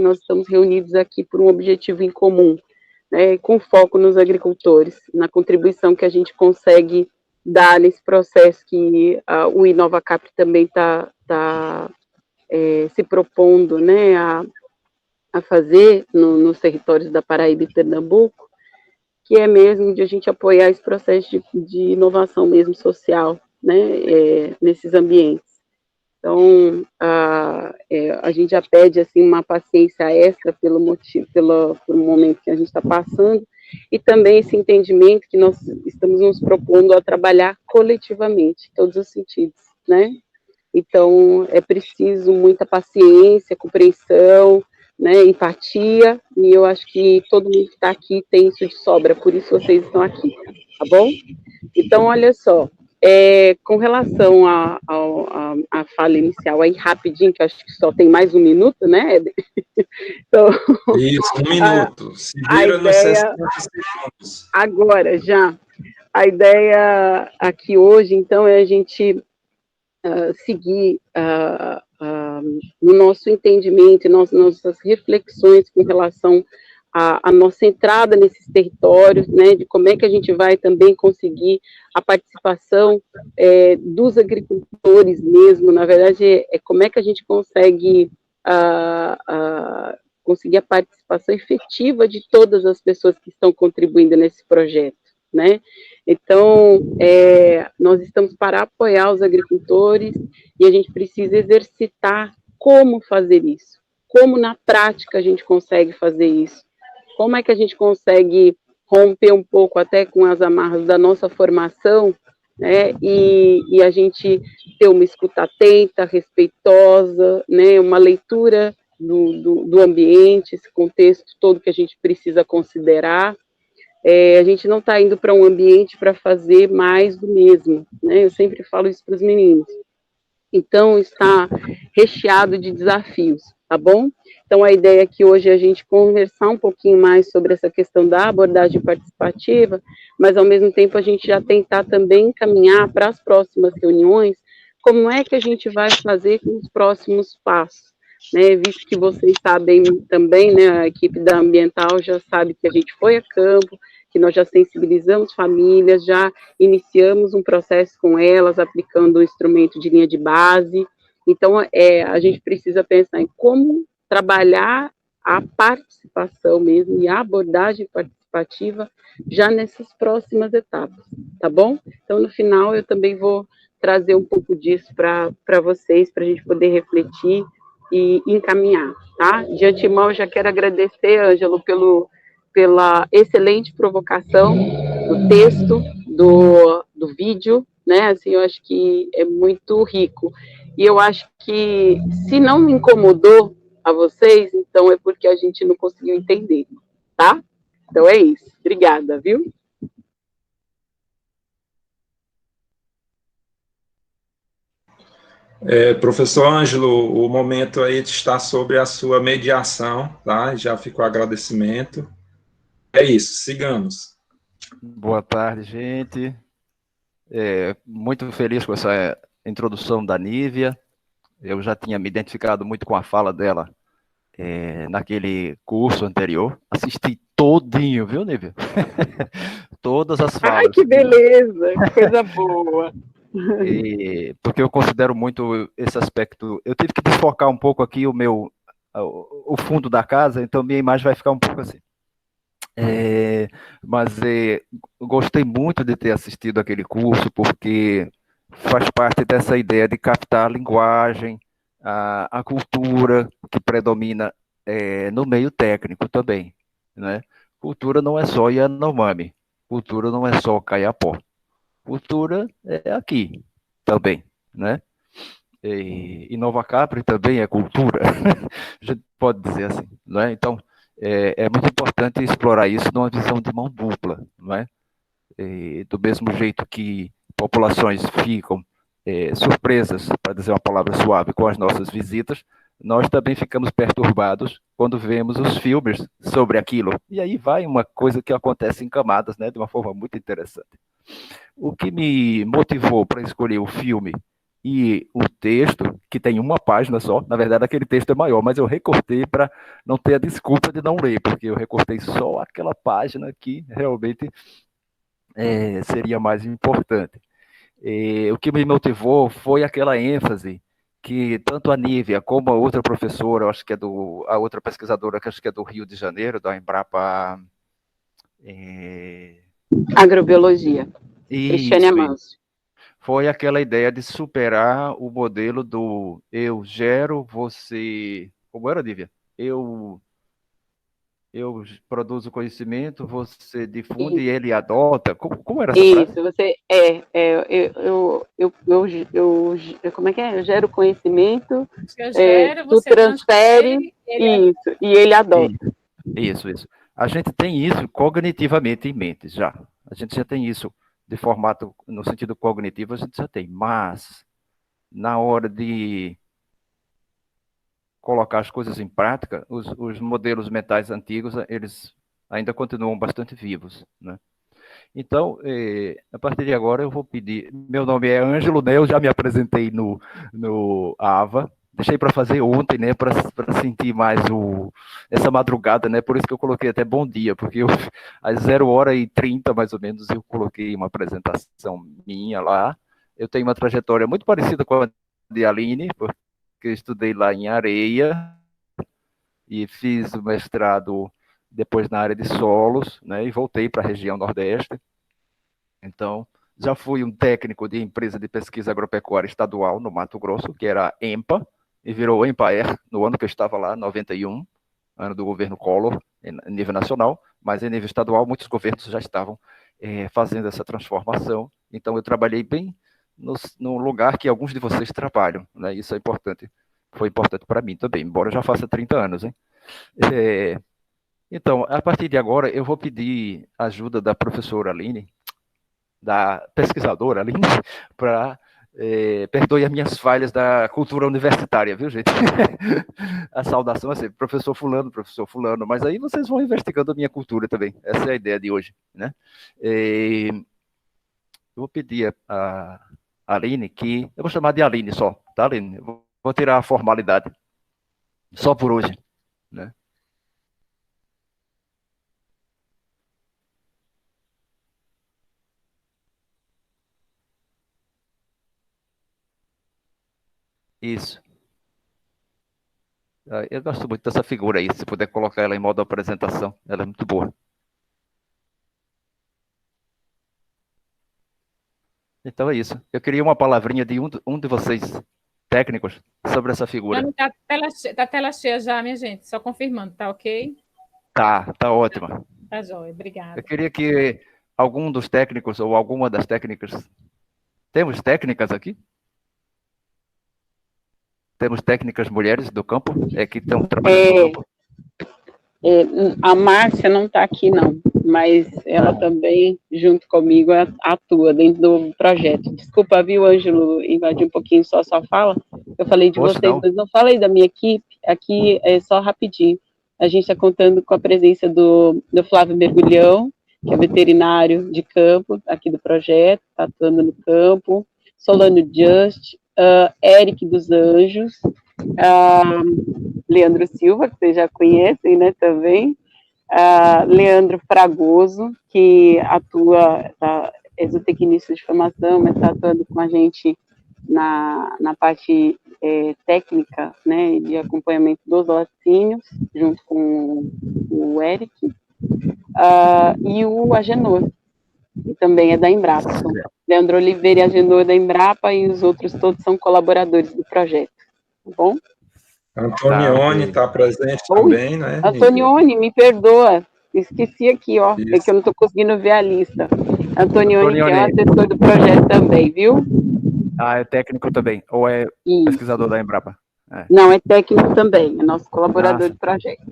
nós estamos reunidos aqui por um objetivo em comum, né, com foco nos agricultores, na contribuição que a gente consegue dar nesse processo que o InovaCap também está se propondo, né, a fazer nos territórios da Paraíba e Pernambuco, que é mesmo de a gente apoiar esse processo de inovação mesmo social, né, nesses ambientes. Então, a gente já pede assim uma paciência extra por um momento que a gente está passando, e também esse entendimento que nós estamos nos propondo a trabalhar coletivamente, em todos os sentidos, né? Então, é preciso muita paciência, compreensão, né, empatia, e eu acho que todo mundo que está aqui tem isso de sobra, por isso vocês estão aqui, tá bom? Então, olha só, com relação à fala inicial, aí rapidinho, que eu acho que só tem mais um minuto, né, Éder? Então, isso, um minuto, se vira nos 60 segundos. Agora, já, a ideia aqui hoje, então, é a gente seguir no nosso entendimento, nossas reflexões com relação à nossa entrada nesses territórios, né, de como é que a gente vai também conseguir a participação dos agricultores mesmo, na verdade, como é que a gente consegue conseguir a participação efetiva de todas as pessoas que estão contribuindo nesse projeto, né? Então, nós estamos para apoiar os agricultores e a gente precisa exercitar como fazer isso, como na prática a gente consegue fazer isso, como é que a gente consegue romper um pouco até com as amarras da nossa formação, né, e a gente ter uma escuta atenta, respeitosa, né, uma leitura do ambiente, esse contexto todo que a gente precisa considerar. A gente não está indo para um ambiente para fazer mais do mesmo, né? Eu sempre falo isso para os meninos. Então, está recheado de desafios, tá bom? Então, a ideia aqui hoje é a gente conversar um pouquinho mais sobre essa questão da abordagem participativa, mas, ao mesmo tempo, a gente já tentar também encaminhar para as próximas reuniões como é que a gente vai fazer com os próximos passos, né? Visto que vocês sabem também, né, a equipe da Ambiental já sabe que a gente foi a campo, que nós já sensibilizamos famílias, já iniciamos um processo com elas, aplicando o instrumento de linha de base. Então, a gente precisa pensar em como trabalhar a participação mesmo e a abordagem participativa já nessas próximas etapas, tá bom? Então, no final, eu também vou trazer um pouco disso para vocês, para a gente poder refletir e encaminhar, tá? De antemão, eu já quero agradecer, Ângelo, pela excelente provocação do texto, do vídeo, né? Assim, eu acho que é muito rico. E eu acho que, se não me incomodou a vocês, então é porque a gente não conseguiu entender, tá? Então é isso. Obrigada, viu? Professor Ângelo, o momento aí está sobre a sua mediação, tá? Já ficou agradecimento. É isso, sigamos. Boa tarde, gente. Muito feliz com essa introdução da Nívia. Eu já tinha me identificado muito com a fala dela naquele curso anterior. Assisti todinho, viu, Nívia? Todas as falas. Ai, que beleza, que coisa boa. Porque eu considero muito esse aspecto. Eu tive que desfocar um pouco aqui o fundo da casa, então minha imagem vai ficar um pouco assim. Mas gostei muito de ter assistido aquele curso, porque faz parte dessa ideia de captar a linguagem, a cultura que predomina no meio técnico também, né? Cultura não é só Yanomami, cultura não é só Kayapó, cultura é aqui também, né? E Nova Capri também é cultura, a gente pode dizer assim, né? Então, é muito importante explorar isso numa visão de mão dupla, não é? Do mesmo jeito que populações ficam surpresas, para dizer uma palavra suave, com as nossas visitas, nós também ficamos perturbados quando vemos os filmes sobre aquilo. E aí vai uma coisa que acontece em camadas, né, de uma forma muito interessante. O que me motivou para escolher o filme e o texto, que tem uma página só, na verdade aquele texto é maior, mas eu recortei para não ter a desculpa de não ler, porque eu recortei só aquela página que realmente seria mais importante. O que me motivou foi aquela ênfase que tanto a Nívia como a outra professora, acho que a outra pesquisadora, que acho que é do Rio de Janeiro, da Embrapa... Agrobiologia. Cristiane Isso, Amâncio. foi aquela ideia de superar o modelo do eu gero, você... Como era, Nívia? Eu produzo conhecimento, você difunde e ele adota. Como era essa frase? Isso, você como é que é? Eu gero conhecimento, Eu gero, tu você transfere, isso, e ele adota. Isso. A gente tem isso cognitivamente em mente já. A gente já tem isso de formato, no sentido cognitivo, a gente já tem. Mas, na hora de colocar as coisas em prática, os modelos mentais antigos, eles ainda continuam bastante vivos, né? Então, a partir de agora eu vou pedir... Meu nome é Ângelo, né? Eu já me apresentei no AVA. Deixei para fazer ontem, né? Para sentir mais essa madrugada, né? Por isso que eu coloquei até bom dia, porque às 0h30, mais ou menos, eu coloquei uma apresentação minha lá. Eu tenho uma trajetória muito parecida com a de Aline, porque eu estudei lá em Areia e fiz o mestrado depois na área de solos, né, e voltei para a região Nordeste. Então, já fui um técnico de empresa de pesquisa agropecuária estadual no Mato Grosso, que era a EMPA, e virou EMPAER no ano que eu estava lá, 91, ano do governo Collor, em nível nacional, mas em nível estadual, muitos governos já estavam fazendo essa transformação. Então, eu trabalhei bem no lugar que alguns de vocês trabalham, né? Isso é importante. Foi importante para mim também, embora eu já faça 30 anos, hein? Então, a partir de agora, eu vou pedir ajuda da professora Aline, da pesquisadora Aline, para... perdoe as minhas falhas da cultura universitária, viu, gente? A saudação é sempre professor fulano, mas aí vocês vão investigando a minha cultura também. Essa é a ideia de hoje, né? Eu vou pedir a Aline que... Eu vou chamar de Aline só, tá, Aline? Eu vou tirar a formalidade. Só por hoje, né? Isso. Eu gosto muito dessa figura aí, se puder colocar ela em modo apresentação, ela é muito boa. Então é isso. Eu queria uma palavrinha de um de vocês, técnicos, sobre essa figura. Tá a tela cheia já, minha gente, só confirmando, tá ok? Tá ótima. Tá jóia, obrigada. Eu queria que algum dos técnicos ou alguma das técnicas... Temos técnicas aqui? Temos técnicas mulheres do campo, que estão trabalhando no campo? A Márcia não está aqui, não, mas ela também, junto comigo, atua dentro do projeto. Desculpa, viu, Ângelo, invadir um pouquinho só a sua fala. Eu falei de vocês, mas não falei da minha equipe. Aqui é só rapidinho. A gente está contando com a presença do Flávio Mergulhão, que é veterinário de campo aqui do projeto, está atuando no campo. Solano Just, Eric dos Anjos, Leandro Silva, que vocês já conhecem, né, também, Leandro Fragoso, que atua, é zootecnista de formação, mas está atuando com a gente na parte técnica, né, de acompanhamento dos laticínios, junto com o Eric, e o Agenor, que também é da Embrapa. Então, Leandro Oliveira e Agenor da Embrapa, e os outros todos são colaboradores do projeto, tá bom? Antonione está presente também, né? Antonione, me perdoa, esqueci aqui, ó, isso. É que eu não estou conseguindo ver a lista. Antonione, que é o assessor do projeto também, viu? É técnico também, ou é pesquisador da Embrapa? Não, é técnico também, é nosso colaborador do projeto.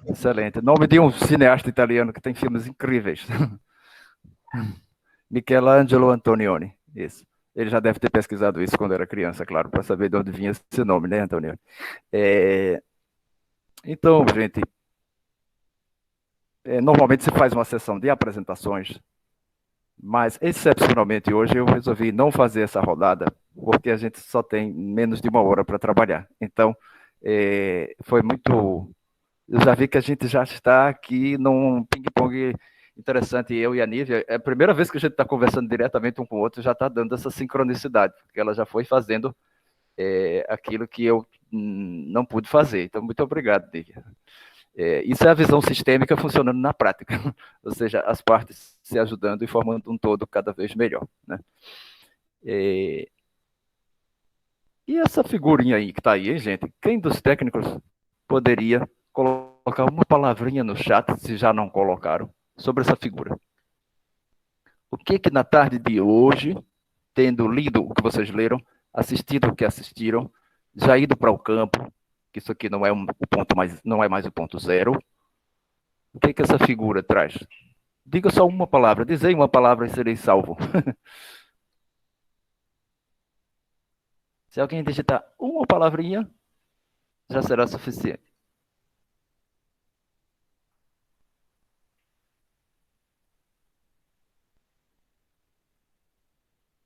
Excelente. Nome de um cineasta italiano que tem filmes incríveis. Michelangelo Antonioni, isso. Ele já deve ter pesquisado isso quando era criança, claro, para saber de onde vinha esse nome, né, Antonioni? Então, gente, normalmente se faz uma sessão de apresentações, mas excepcionalmente hoje eu resolvi não fazer essa rodada, porque a gente só tem menos de 1 hora para trabalhar. Então, foi muito... Eu já vi que a gente já está aqui num ping-pong interessante, eu e a Nívia. É a primeira vez que a gente está conversando diretamente um com o outro, já está dando essa sincronicidade, porque ela já foi fazendo aquilo que eu não pude fazer. Então, muito obrigado, Nívia. Isso é a visão sistêmica funcionando na prática, ou seja, as partes se ajudando e formando um todo cada vez melhor, né? E essa figurinha aí que está aí, hein, gente? Quem dos técnicos poderia colocar uma palavrinha no chat, se já não colocaram, sobre essa figura? O que na tarde de hoje, tendo lido o que vocês leram, assistido o que assistiram, já ido para o campo, que isso aqui não é o ponto mais, não é mais o ponto zero, o que essa figura traz? Diga só uma palavra, dizei uma palavra e serei salvo. Se alguém digitar uma palavrinha, já será suficiente.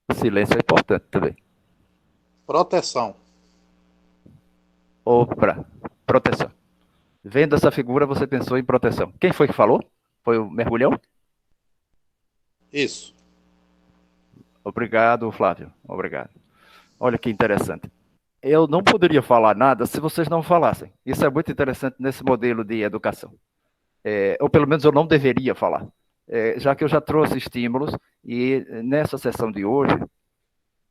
O silêncio é importante também. Proteção. Opa, proteção. Vendo essa figura, você pensou em proteção. Quem foi que falou? Foi o mergulhão? Isso. Obrigado, Flávio. Obrigado. Olha que interessante. Eu não poderia falar nada se vocês não falassem. Isso é muito interessante nesse modelo de educação. Ou pelo menos eu não deveria falar. Já que eu já trouxe estímulos e nessa sessão de hoje,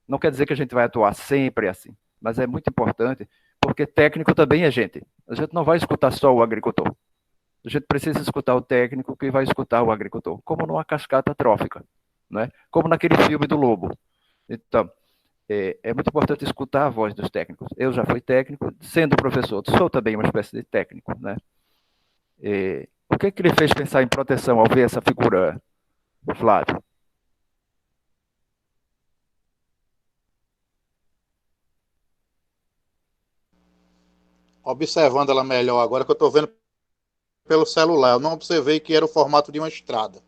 não quer dizer que a gente vai atuar sempre assim, mas é muito importante, porque técnico também é gente. A gente não vai escutar só o agricultor. A gente precisa escutar o técnico que vai escutar o agricultor, como numa cascata trófica, né? Como naquele filme do lobo. Então, é muito importante escutar a voz dos técnicos. Eu já fui técnico, sendo professor, sou também uma espécie de técnico, né? O que ele fez pensar em proteção ao ver essa figura, Flávio? Observando ela melhor agora, que eu estou vendo pelo celular, eu não observei que era o formato de uma estrada.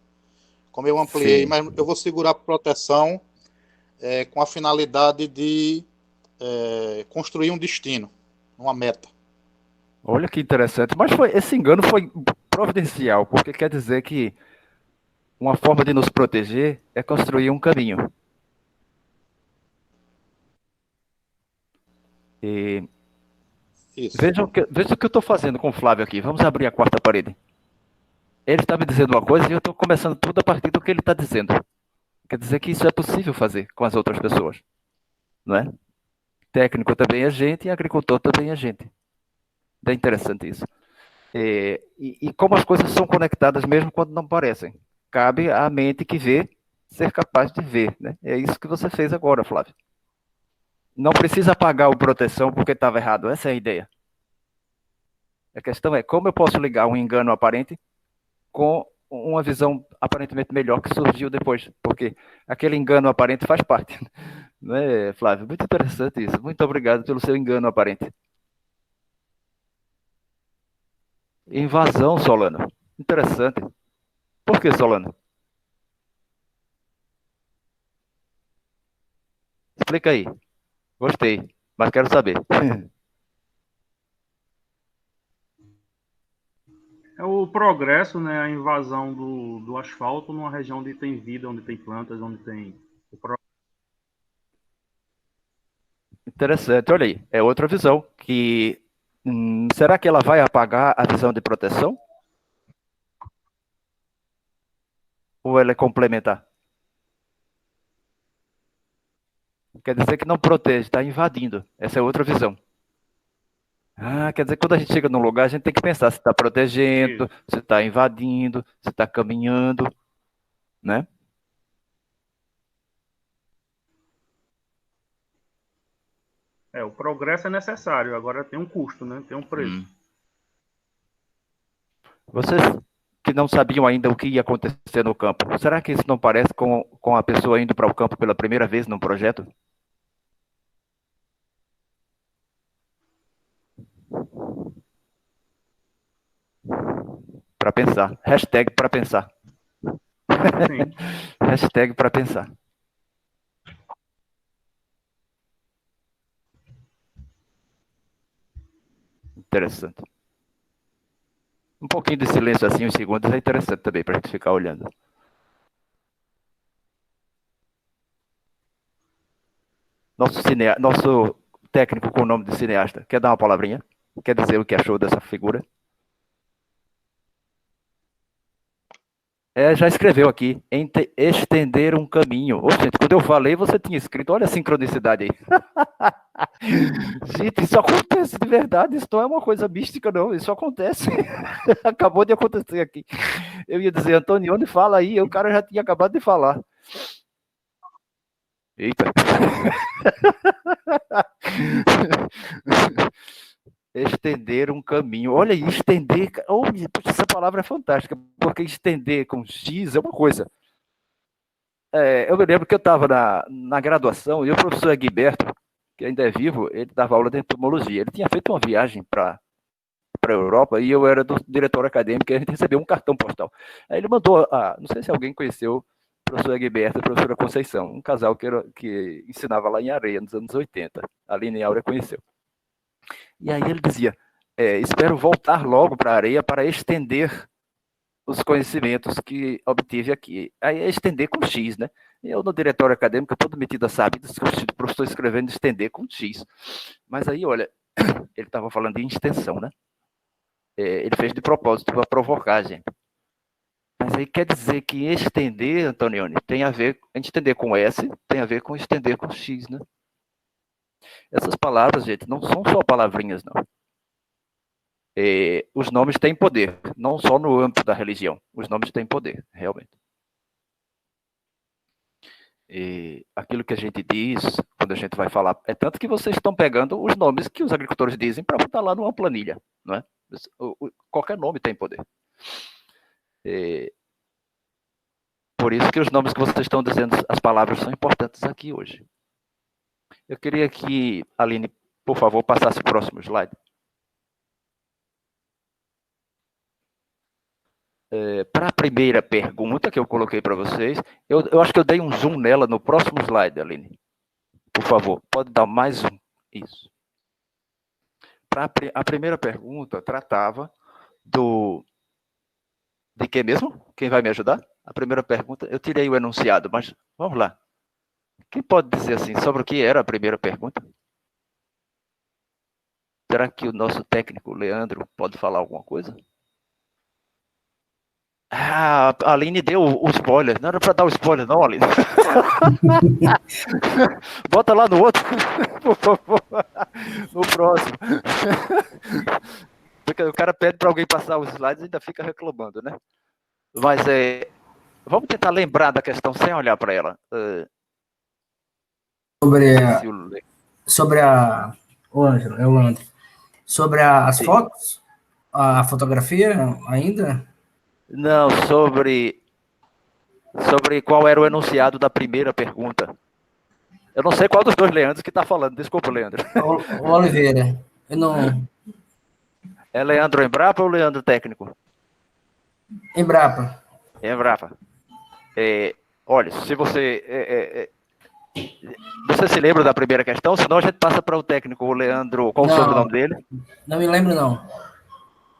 Como eu ampliei, Sim. mas eu vou segurar a proteção com a finalidade de construir um destino, uma meta. Olha que interessante. Mas esse engano foi providencial, porque quer dizer que uma forma de nos proteger é construir um caminho. E Isso. veja o que eu estou fazendo com o Flávio aqui. Vamos abrir a quarta parede. Ele está me dizendo uma coisa e eu estou começando tudo a partir do que ele está dizendo. Quer dizer que isso é possível fazer com as outras pessoas, não é? Técnico também é gente e agricultor também é gente. É interessante isso. E como as coisas são conectadas mesmo quando não parecem. Cabe à mente que vê ser capaz de ver, né? É isso que você fez agora, Flávio. Não precisa apagar o proteção porque estava errado. Essa é a ideia. A questão é como eu posso ligar um engano aparente com uma visão aparentemente melhor que surgiu depois, porque aquele engano aparente faz parte, não é, Flávio? Muito interessante isso. Muito obrigado pelo seu engano aparente. Invasão, Solano. Interessante. Por que, Solano? Explica aí. Gostei, mas quero saber. É o progresso, né, a invasão do asfalto numa região onde tem vida, onde tem plantas, onde tem... Interessante, olha aí. É outra visão que... será que ela vai apagar a visão de proteção? Ou ela é complementar? Quer dizer que não protege, está invadindo. Essa é outra visão. Quer dizer que quando a gente chega num lugar, a gente tem que pensar se está protegendo, se está invadindo, se está caminhando, né? O progresso é necessário, agora tem um custo, né? Tem um preço. Vocês que não sabiam ainda o que ia acontecer no campo, será que isso não parece com a pessoa indo para o campo pela primeira vez num projeto? Para pensar. Hashtag para pensar. Sim. Hashtag para pensar. Interessante. Um pouquinho de silêncio assim, uns segundos, é interessante também para a gente ficar olhando. Nosso técnico com o nome de cineasta, quer dar uma palavrinha? Quer dizer o que achou dessa figura? Já escreveu aqui, estender um caminho. Ô, gente, quando eu falei, você tinha escrito, olha a sincronicidade aí. Gente, isso acontece de verdade, isso não é uma coisa mística, não, isso acontece. Acabou de acontecer aqui. Eu ia dizer, Antonioni, fala aí, o cara já tinha acabado de falar. Eita. Estender um caminho. Olha aí, estender. Oh, essa palavra é fantástica, porque estender com X é uma coisa. Eu me lembro que eu estava na graduação e o professor Guiberto, que ainda é vivo, ele dava aula de entomologia. Ele tinha feito uma viagem para a Europa e eu era do diretor acadêmico e a gente recebeu um cartão postal. Aí ele mandou, não sei se alguém conheceu o professor Guiberto e a professora Conceição, um casal que ensinava lá em Areia, nos anos 80. A Aline e a Áurea conheceu. E aí ele dizia, espero voltar logo para a Areia para estender os conhecimentos que obtive aqui. Aí é estender com X, né? Eu no diretório acadêmico, todo metido a saber, o professor escrevendo estender com X. Mas aí, olha, ele estava falando em extensão, né? Ele fez de propósito para provocar a gente. Mas aí quer dizer que estender, Antonioni, tem a ver, estender com S, tem a ver com estender com X, né? Essas palavras, gente, não são só palavrinhas, não. Os nomes têm poder, não só no âmbito da religião. Os nomes têm poder, realmente. Aquilo que a gente diz, quando a gente vai falar, é tanto que vocês estão pegando os nomes que os agricultores dizem para botar lá numa planilha, não é? Qualquer nome tem poder. Por isso que os nomes que vocês estão dizendo, as palavras são importantes aqui hoje. Eu queria que a Aline, por favor, passasse o próximo slide. Para a primeira pergunta que eu coloquei para vocês, eu acho que eu dei um zoom nela no próximo slide, Aline. Por favor, pode dar mais um. Isso. A primeira pergunta tratava de que mesmo? Quem vai me ajudar? A primeira pergunta, eu tirei o enunciado, mas vamos lá. Quem pode dizer assim, sobre o que era a primeira pergunta? Será que o nosso técnico, Leandro, pode falar alguma coisa? A Aline deu o spoiler. Não era para dar o spoiler, não, Aline. Bota lá no outro, por favor. No próximo. Porque o cara pede para alguém passar os slides e ainda fica reclamando, né? Mas vamos tentar lembrar da questão sem olhar para ela. Sobre a... O Ângelo, é o André. Sobre as fotos? A fotografia ainda? Não, sobre qual era o enunciado da primeira pergunta. Eu não sei qual dos dois Leandros que está falando. Desculpa, Leandro. O Oliveira. Eu não... É Leandro Embrapa ou Leandro técnico? Embrapa. Embrapa. Olha, se você... você se lembra da primeira questão? Senão a gente passa para o técnico, o Leandro. Qual o sobrenome dele? Não me lembro, não.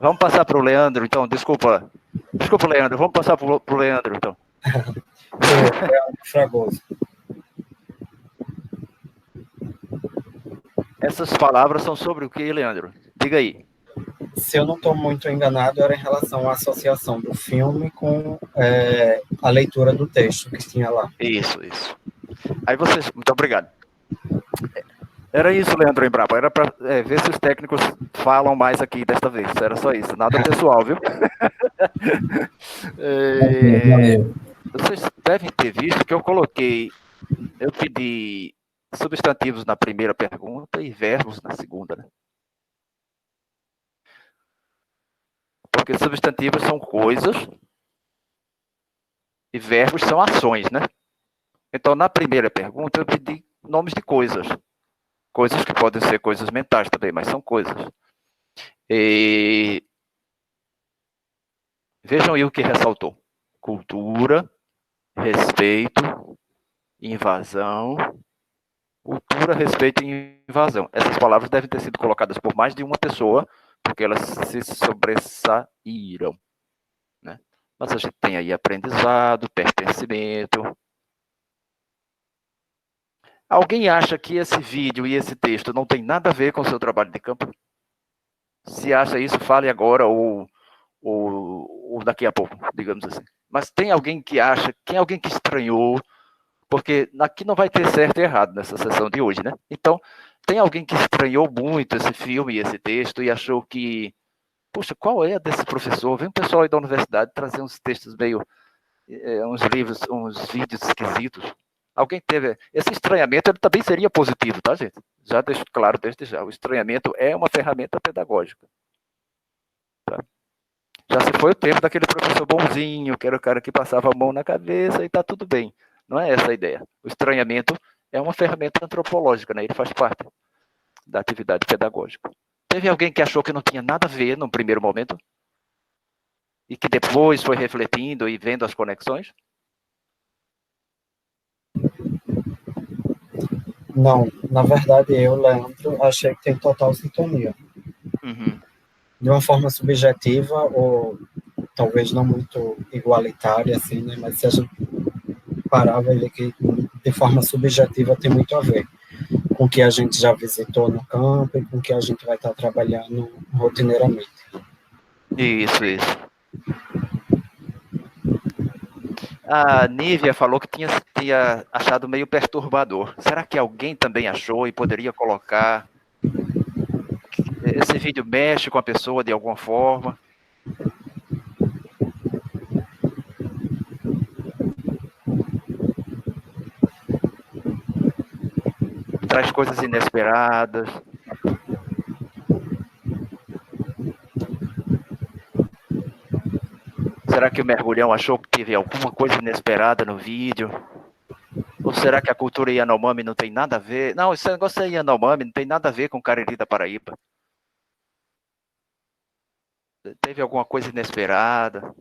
Vamos passar para o Leandro, então. Desculpa, Leandro. Vamos passar para o Leandro, então. Fragoso. Essas palavras são sobre o que, Leandro? Diga aí. Se eu não estou muito enganado, era em relação à associação do filme com a leitura do texto que tinha lá. Isso. Aí vocês... Muito obrigado. Era isso, Leandro Embrapa. Era para ver se os técnicos falam mais aqui desta vez. Era só isso. Nada pessoal, viu? Vocês devem ter visto que eu pedi substantivos na primeira pergunta e verbos na segunda, né? Porque substantivos são coisas e verbos são ações, né? Então, na primeira pergunta, eu pedi nomes de coisas. Coisas que podem ser coisas mentais também, mas são coisas. Vejam aí o que ressaltou. Cultura, respeito, invasão. Cultura, respeito e invasão. Essas palavras devem ter sido colocadas por mais de uma pessoa porque elas se sobressaíram, né? Mas a gente tem aí aprendizado, pertencimento. Alguém acha que esse vídeo e esse texto não tem nada a ver com o seu trabalho de campo? Se acha isso, fale agora ou daqui a pouco, digamos assim. Mas tem alguém que acha, tem alguém que estranhou, porque aqui não vai ter certo e errado nessa sessão de hoje, né? Então, tem alguém que estranhou muito esse filme e esse texto e achou que, puxa, qual é a desse professor? Vem um pessoal aí da universidade trazer uns textos meio, uns livros, uns vídeos esquisitos. Alguém teve esse estranhamento, ele também seria positivo, tá, gente? Já deixo claro desde já, o estranhamento é uma ferramenta pedagógica. Tá? Já se foi o tempo daquele professor bonzinho, que era o cara que passava a mão na cabeça e tá tudo bem. Não é essa a ideia. O estranhamento é uma ferramenta antropológica, né? Ele faz parte da atividade pedagógica. Teve alguém que achou que não tinha nada a ver no primeiro momento? E que depois foi refletindo e vendo as conexões? Não, na verdade eu, Leandro, achei que tem total sintonia. Uhum. De uma forma subjetiva, ou talvez não muito igualitária, assim, né? Mas se a gente parar, vai ver que de forma subjetiva tem muito a ver com o que a gente já visitou no campo e com o que a gente vai estar trabalhando rotineiramente. Isso. A Nívia falou que tinha achado meio perturbador. Será que alguém também achou e poderia colocar? Esse vídeo mexe com a pessoa de alguma forma? Traz coisas inesperadas. Será que o mergulhão achou que teve alguma coisa inesperada no vídeo? Ou será que a cultura Yanomami não tem nada a ver? Não, esse negócio aí Yanomami não tem nada a ver com Cariri da Paraíba. Teve alguma coisa inesperada?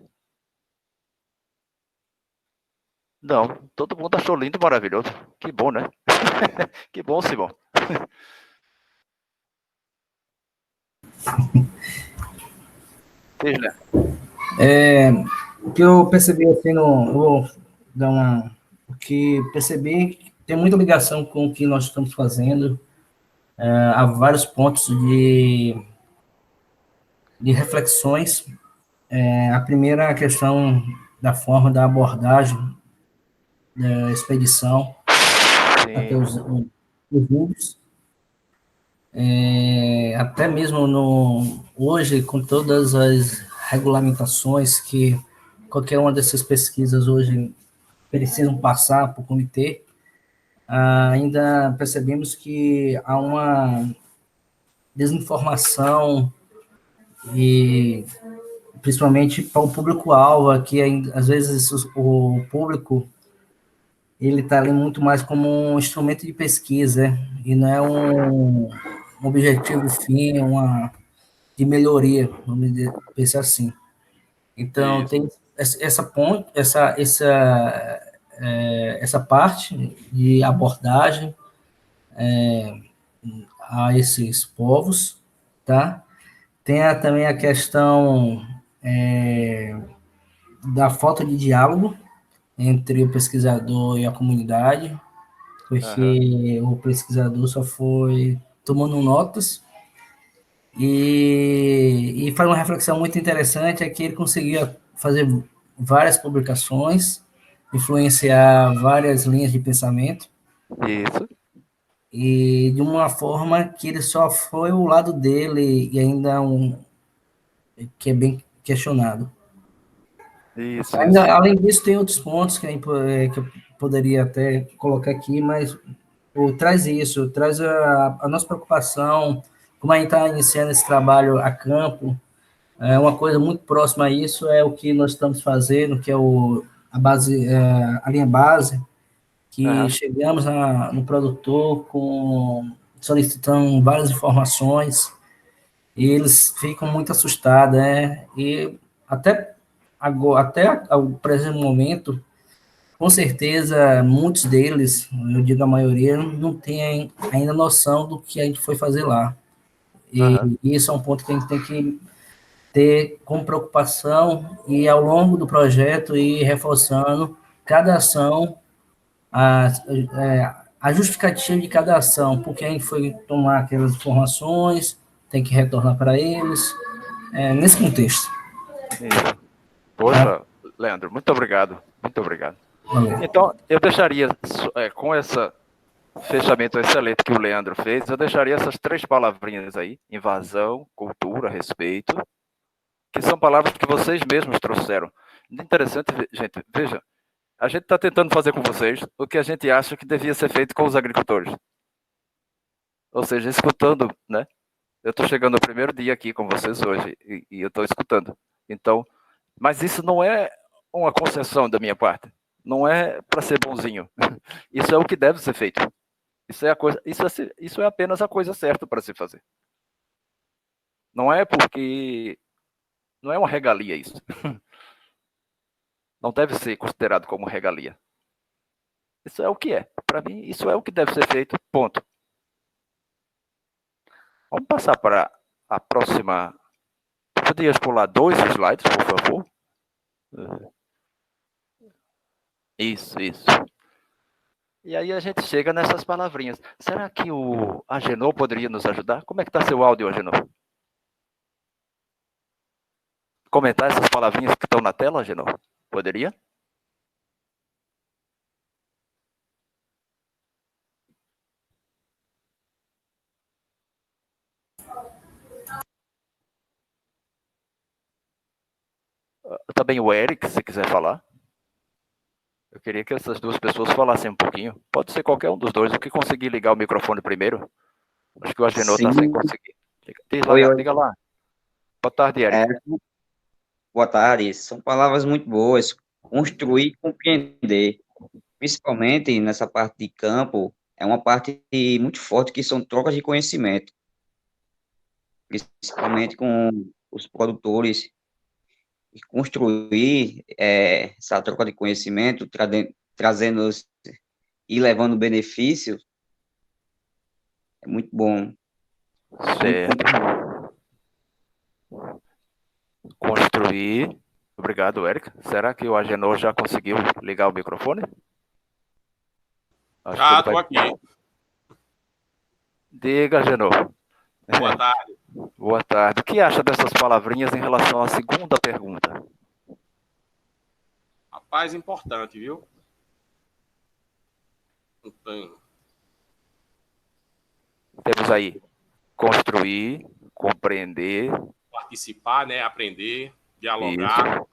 Não, todo mundo achou lindo e maravilhoso. Que bom, né? Que bom, Simão. Veja. O que eu percebi assim, vou dar o que percebi que tem muita ligação com o que nós estamos fazendo. Há vários pontos de reflexões. A primeira é a questão da forma da abordagem da expedição, até os índios. Até mesmo hoje, com todas as regulamentações que qualquer uma dessas pesquisas hoje precisam passar para o comitê, ainda percebemos que há uma desinformação, e principalmente para o público-alvo, que às vezes o público ele está ali muito mais como um instrumento de pesquisa, e não é um objetivo fim, de melhoria, vamos pensar assim. Então, tem essa parte de abordagem a esses povos, tá? Tem também a questão da falta de diálogo entre o pesquisador e a comunidade, porque o pesquisador só foi tomando notas, e faz uma reflexão muito interessante, é que ele conseguia fazer várias publicações, influenciar várias linhas de pensamento. Isso. E de uma forma que ele só foi o lado dele, e ainda que é bem questionado. Isso. Além disso, tem outros pontos que eu poderia até colocar aqui, mas traz a nossa preocupação, como a gente está iniciando esse trabalho a campo. Uma coisa muito próxima a isso é o que nós estamos fazendo, que é a linha base, que chegamos no produtor solicitando várias informações, e eles ficam muito assustados, né? E até o presente momento, com certeza, muitos deles, eu digo a maioria, não têm ainda noção do que a gente foi fazer lá. E isso é um ponto que a gente tem que ter como preocupação e, ao longo do projeto, ir reforçando cada ação, a justificativa de cada ação, porque a gente foi tomar aquelas informações, tem que retornar para eles, nesse contexto. Isso. Poxa, Leandro, muito obrigado. Muito obrigado. Valeu. Então, eu deixaria, com esse fechamento excelente que o Leandro fez, eu deixaria essas 3 palavrinhas aí: invasão, cultura, respeito, que são palavras que vocês mesmos trouxeram. Interessante, gente, veja, a gente está tentando fazer com vocês o que a gente acha que devia ser feito com os agricultores. Ou seja, escutando, né? Eu estou chegando no primeiro dia aqui com vocês hoje e eu estou escutando. Então, mas isso não é uma concessão da minha parte. Não é para ser bonzinho. Isso é o que deve ser feito. Isso é a coisa. Isso é apenas a coisa certa para se fazer. Não é porque não é uma regalia isso. Não deve ser considerado como regalia. Isso é o que é. Para mim, isso é o que deve ser feito. Ponto. Vamos passar para a próxima. Podias pular 2 slides, por favor? Isso. E aí a gente chega nessas palavrinhas. Será que o Agenor poderia nos ajudar? Como é que está seu áudio, Agenor? Comentar essas palavrinhas que estão na tela, Agenor? Poderia? Também o Eric, se quiser falar. Eu queria que essas 2 pessoas falassem um pouquinho. Pode ser qualquer um dos 2, o que conseguir ligar o microfone primeiro. Acho que o Agenor está sem conseguir. Diga lá. Boa tarde, Eric. Boa tarde. São palavras muito boas. Construir e compreender. Principalmente nessa parte de campo, é uma parte muito forte que são trocas de conhecimento. Principalmente com os produtores. E construir essa troca de conhecimento, trazendo e levando benefícios, é muito bom. Certo. Construir. Obrigado, Eric. Será que o Agenor já conseguiu ligar o microfone? Já estou aqui. Diga, Agenor. Boa tarde. Boa tarde. O que acha dessas palavrinhas em relação à segunda pergunta? Rapaz, importante, viu? Temos aí construir, compreender, participar, né? Aprender, dialogar.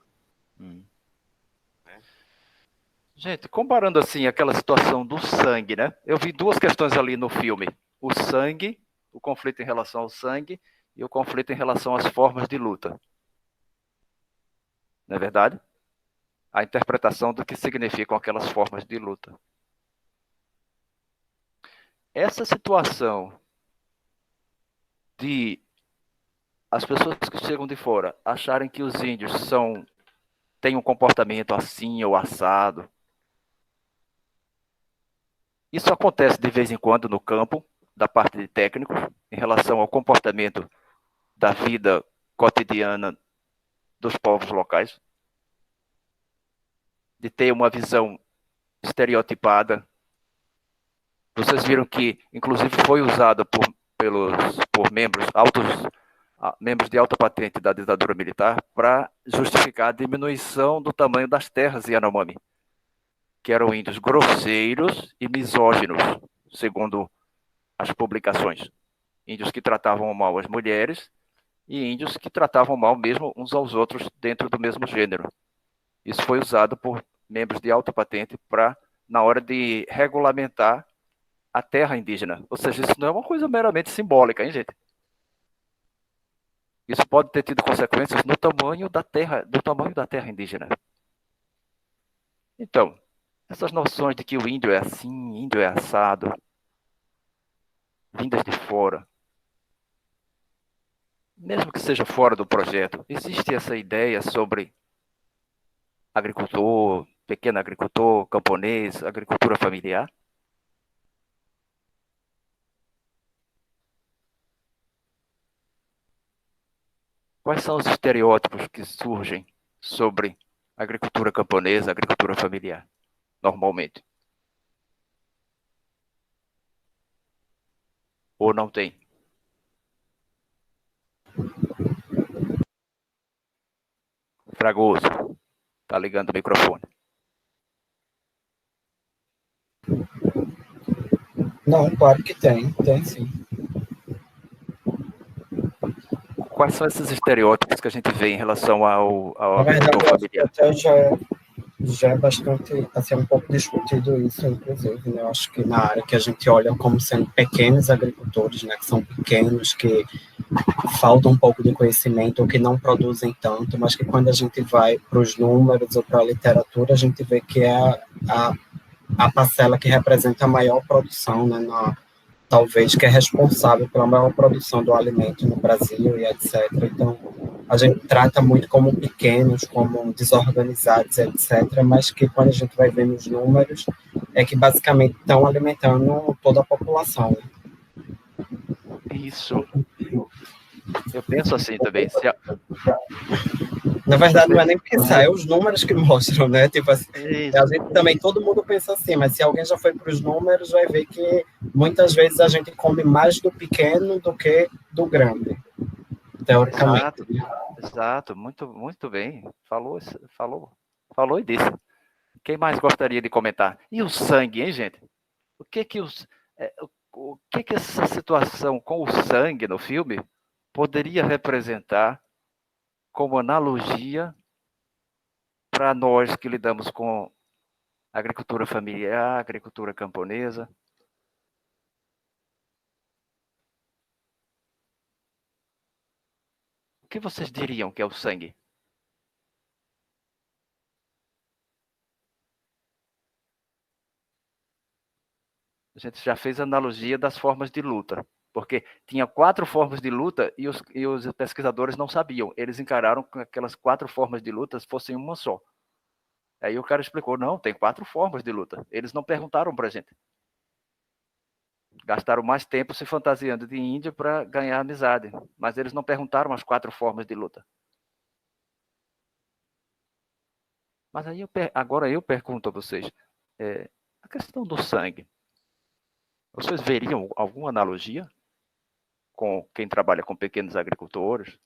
Gente, comparando assim aquela situação do sangue, né? Eu vi 2 questões ali no filme: o sangue, o conflito em relação ao sangue e o conflito em relação às formas de luta. Não é verdade? A interpretação do que significam aquelas formas de luta. Essa situação de as pessoas que chegam de fora acharem que os índios têm um comportamento assim ou assado. Isso acontece de vez em quando no campo, da parte de técnicos, em relação ao comportamento da vida cotidiana dos povos locais, de ter uma visão estereotipada. Vocês viram que, inclusive, foi usada por membros de alta patente da ditadura militar para justificar a diminuição do tamanho das terras Yanomami, que eram índios grosseiros e misóginos, segundo as publicações. Índios que tratavam mal as mulheres e índios que tratavam mal mesmo uns aos outros dentro do mesmo gênero. Isso foi usado por membros de alta patente na hora de regulamentar a terra indígena. Ou seja, isso não é uma coisa meramente simbólica, hein, gente? Isso pode ter tido consequências no tamanho da terra indígena. Então, essas noções de que o índio é assim, índio é assado, vindas de fora, mesmo que seja fora do projeto, existe essa ideia sobre agricultor, pequeno agricultor, camponês, agricultura familiar? quais são os estereótipos que surgem sobre a agricultura camponesa, a agricultura familiar, normalmente? Ou não tem? Fragoso, tá ligando o microfone. Não, claro que tem sim. Quais são esses estereótipos que a gente vê em relação ao Na verdade, agricultor eu acho que familiar? até já é bastante, assim, um pouco discutido isso, inclusive, né? Eu acho que na área que a gente olha como sendo pequenos agricultores, né, que são pequenos, que faltam um pouco de conhecimento ou que não produzem tanto, mas que quando a gente vai para os números ou para a literatura, a gente vê que é a parcela que representa a maior produção, né, talvez que é responsável pela maior produção do alimento no Brasil e etc. Então, a gente trata muito como pequenos, como desorganizados, etc., mas que quando a gente vai ver nos números, é que basicamente estão alimentando toda a população. Isso. Eu penso assim também. Na verdade, não é nem pensar, é os números que mostram, né? Tipo assim, Isso. a gente também, todo mundo pensa assim, mas se alguém já foi para os números, vai ver que muitas vezes a gente come mais do pequeno do que do grande, teoricamente. Exato. Muito bem. Falou e disse. Quem mais gostaria de comentar? E o sangue, hein, gente? O que que essa situação com o sangue no filme poderia representar como analogia para nós que lidamos com agricultura familiar, agricultura camponesa? O que vocês diriam que é o sangue? A gente já fez a analogia das formas de luta, porque tinha 4 formas de luta e os pesquisadores não sabiam. Eles encararam que aquelas 4 formas de luta fossem uma só. Aí o cara explicou, não, tem 4 formas de luta. Eles não perguntaram para a gente. Gastaram mais tempo se fantasiando de índio para ganhar amizade, mas eles não perguntaram as 4 formas de luta. Mas aí agora eu pergunto a vocês, a questão do sangue, vocês veriam alguma analogia com quem trabalha com pequenos agricultores?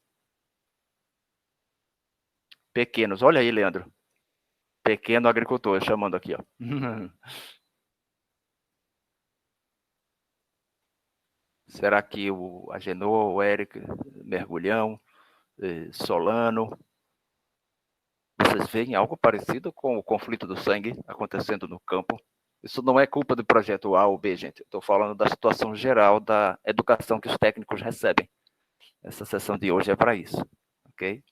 Pequenos, olha aí, Leandro. Pequeno agricultor, chamando aqui, ó. Será que o Agenor, o Eric, Mergulhão, Solano, vocês veem algo parecido com o conflito do sangue acontecendo no campo? Isso não é culpa do projeto A ou B, gente. Estou falando da situação geral da educação que os técnicos recebem. Essa sessão de hoje é para isso, ok?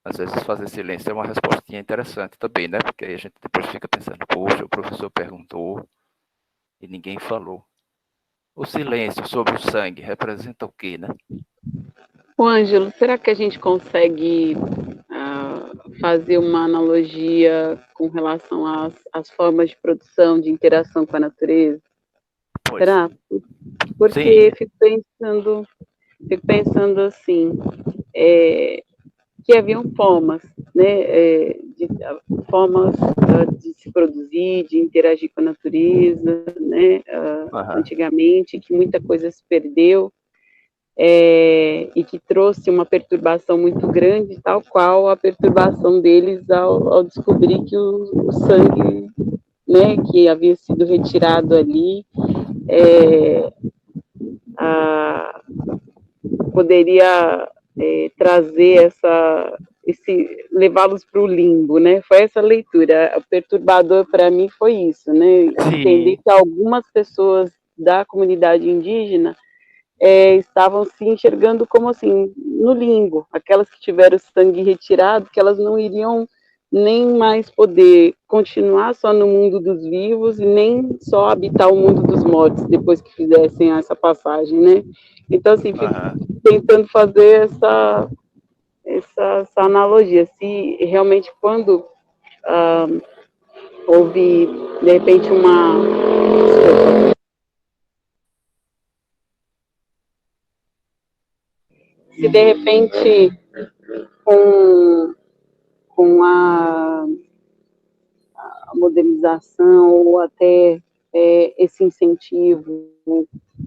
Às vezes fazer silêncio é uma respostinha interessante também, né? Porque aí a gente depois fica pensando, poxa, o professor perguntou e ninguém falou. O silêncio sobre o sangue representa o quê, né? O Ângelo, será que a gente consegue fazer uma analogia com relação às formas de produção, de interação com a natureza? Pois. Será? Porque fico pensando assim, que haviam formas, né, formas de se produzir, de interagir com a natureza, né, antigamente, que muita coisa se perdeu, e que trouxe uma perturbação muito grande, tal qual a perturbação deles ao descobrir que o sangue, né, que havia sido retirado ali, poderia trazer levá-los para o limbo, né? Foi essa leitura. O perturbador para mim foi isso, né? Entender que algumas pessoas da comunidade indígena estavam se enxergando como assim, no limbo, aquelas que tiveram sangue retirado, que elas não iriam nem mais poder continuar só no mundo dos vivos e nem só habitar o mundo dos mortos depois que fizessem essa passagem, né? Então, assim, fico tentando fazer essa analogia, se realmente quando houve, de repente, desculpa, se de repente com a modernização ou até esse incentivo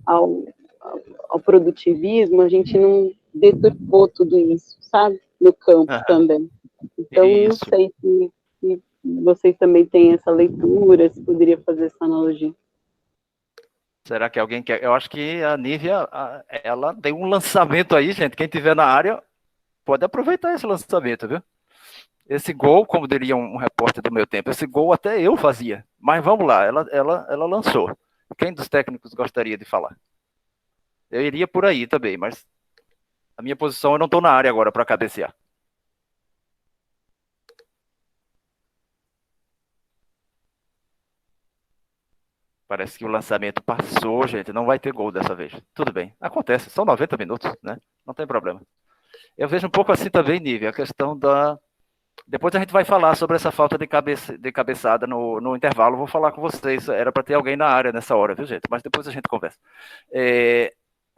ao produtivismo, a gente não deturpou tudo isso, sabe? No campo também. Então, não sei se vocês também têm essa leitura, se poderia fazer essa analogia. Será que alguém quer? Eu acho que a Nívia, ela deu um lançamento aí, gente. Quem tiver na área pode aproveitar esse lançamento, viu? Esse gol, como diria um repórter do meu tempo, esse gol até eu fazia. Mas vamos lá, ela lançou. Quem dos técnicos gostaria de falar? Eu iria por aí também, mas a minha posição, eu não estou na área agora para cabecear. Parece que o lançamento passou, gente. Não vai ter gol dessa vez. Tudo bem, acontece. São 90 minutos, né? Não tem problema. Eu vejo um pouco assim também, Nívia, a questão da... Depois a gente vai falar sobre essa falta de cabeçada no intervalo. Vou falar com vocês. Era para ter alguém na área nessa hora, viu, gente? Mas depois a gente conversa.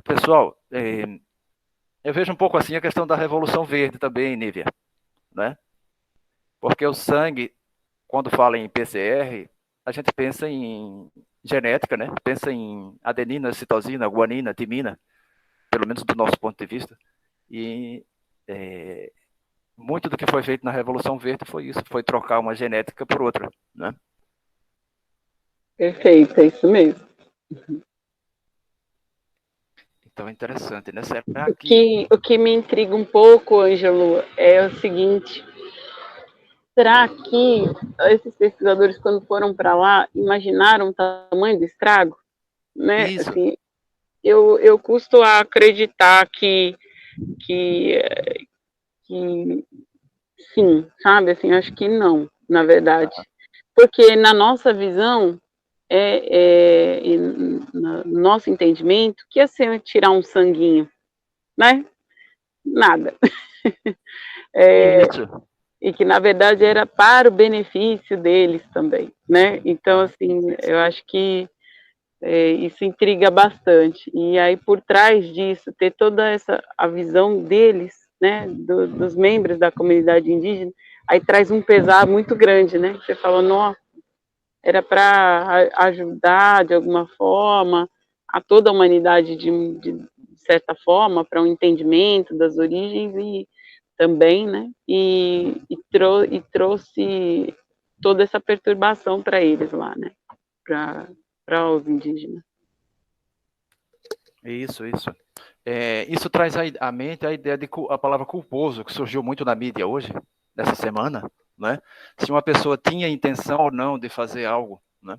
Pessoal, eu vejo um pouco assim a questão da Revolução Verde também, Nívia, né? Porque o sangue, quando fala em PCR, a gente pensa em genética, né? Pensa em adenina, citosina, guanina, timina, pelo menos do nosso ponto de vista. E muito do que foi feito na Revolução Verde foi isso, foi trocar uma genética por outra, né? Perfeito, é isso mesmo. Então é interessante, né? Será o que me intriga um pouco, Ângelo, é o seguinte: será que esses pesquisadores, quando foram para lá, imaginaram o tamanho do estrago? Né? Isso. Assim, eu custo a acreditar que sim, sabe? Assim, acho que não, na verdade. Porque na nossa visão, no nosso entendimento, que ia ser tirar um sanguinho, né? Nada. E que, na verdade, era para o benefício deles também, né? Então, assim, eu acho que isso intriga bastante. E aí, por trás disso, ter toda a visão deles, né, dos membros da comunidade indígena, aí traz um pesar muito grande, né? Você fala, nossa, era para ajudar, de alguma forma, a toda a humanidade, de certa forma, para um entendimento das origens e também, né? E trouxe toda essa perturbação para eles lá, né? Para os indígenas. Isso. Isso traz à mente a ideia de a palavra culposo, que surgiu muito na mídia hoje, nessa semana, né? Se uma pessoa tinha intenção ou não de fazer algo, né?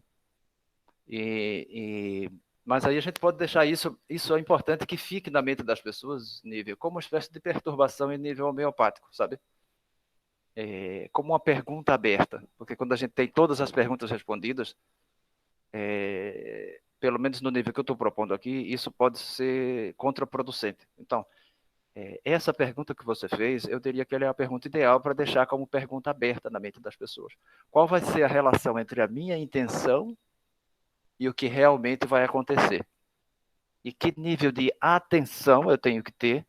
Mas aí a gente pode deixar isso é importante que fique na mente das pessoas, nível, como uma espécie de perturbação em nível homeopático, sabe? Como uma pergunta aberta, porque quando a gente tem todas as perguntas respondidas, pelo menos no nível que eu estou propondo aqui, isso pode ser contraproducente. Então, essa pergunta que você fez, eu diria que ela é a pergunta ideal para deixar como pergunta aberta na mente das pessoas. Qual vai ser a relação entre a minha intenção e o que realmente vai acontecer? E que nível de atenção eu tenho que ter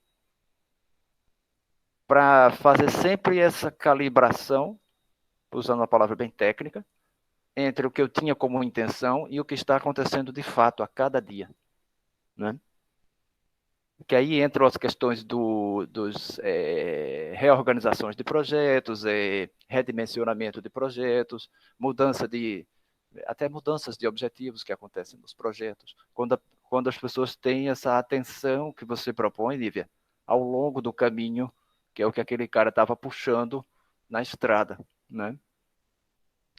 para fazer sempre essa calibração, usando uma palavra bem técnica, entre o que eu tinha como intenção e o que está acontecendo de fato a cada dia, né? Que aí entram as questões dos reorganizações de projetos, redimensionamento de projetos, até mudanças de objetivos que acontecem nos projetos, quando as pessoas têm essa atenção que você propõe, Lívia, ao longo do caminho, que é o que aquele cara estava puxando na estrada, né?